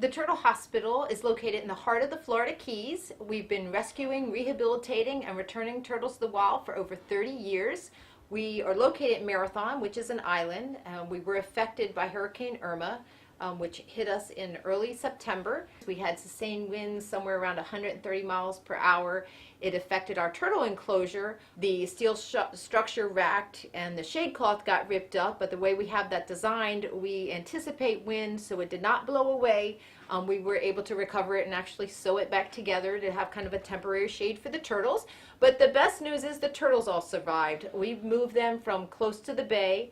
The Turtle Hospital is located in the heart of the Florida Keys. We've been rescuing, rehabilitating, and returning turtles to the wild for over 30 years. We are located in Marathon, which is an island. We were affected by Hurricane Irma, which hit us in early September. We had sustained winds somewhere around 130 miles per hour. It affected our turtle enclosure. The steel structure racked and the shade cloth got ripped up, but the way we have that designed, we anticipate wind, so it did not blow away. We were able to recover it and actually sew it back together to have kind of a temporary shade for the turtles. But the best news is the turtles all survived. We've moved them from close to the bay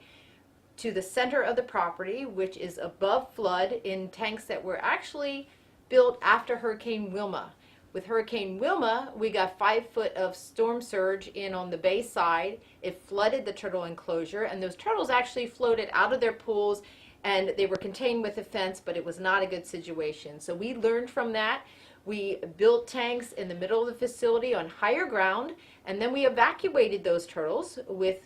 to the center of the property, which is above flood, in tanks that were actually built after Hurricane Wilma. With Hurricane Wilma, we got 5 foot of storm surge in on the bay side. It flooded the turtle enclosure, and those turtles actually floated out of their pools, and they were contained with a fence, but it was not a good situation. So we learned from that. We built tanks in the middle of the facility on higher ground, and then we evacuated those turtles with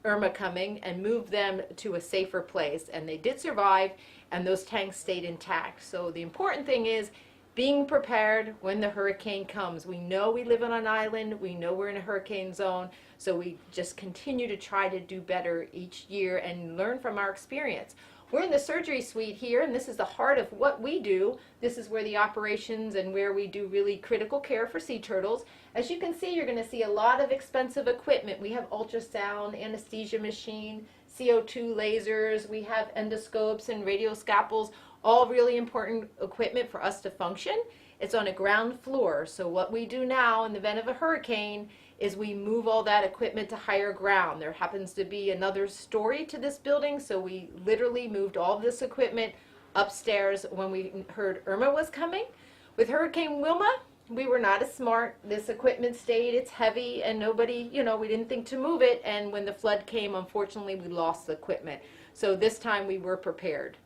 Irma coming and moved them to a safer place, and they did survive, and those tanks stayed intact. So the important thing is being prepared when the hurricane comes. We know we live on an island, we know we're in a hurricane zone, so we just continue to try to do better each year and learn from our experience. We're in the surgery suite here, and this is the heart of what we do. This is where the operations and where we do really critical care for sea turtles. As you can see, you're going to see a lot of expensive equipment. We have ultrasound, anesthesia machine, CO2 lasers, we have endoscopes and radioscopes, all really important equipment for us to function. It's on a ground floor, so what we do now in the event of a hurricane is we move all that equipment to higher ground. There happens to be another story to this building, so we literally moved all this equipment upstairs when we heard Irma was coming. With Hurricane Wilma, we were not as smart. This equipment stayed, it's heavy, and nobody, we didn't think to move it, and when the flood came, unfortunately, we lost the equipment. So this time we were prepared.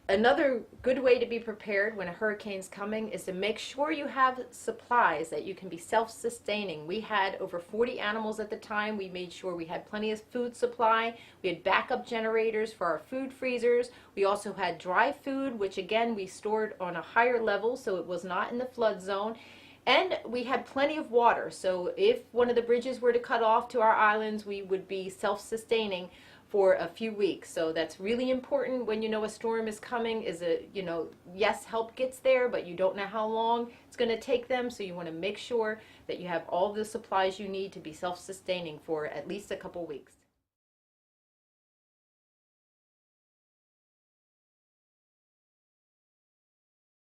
Another good way to be prepared when a hurricane's coming is to make sure you have supplies that you can be self-sustaining. We had over 40 animals at the time. We made sure we had plenty of food supply. We had backup generators for our food freezers. We also had dry food, which again we stored on a higher level so it was not in the flood zone. And we had plenty of water, so if one of the bridges were to cut off to our islands, we would be self-sustaining for a few weeks. So that's really important when you know a storm is coming, is yes, help gets there, but you don't know how long it's going to take them, so you want to make sure that you have all the supplies you need to be self-sustaining for at least a couple weeks.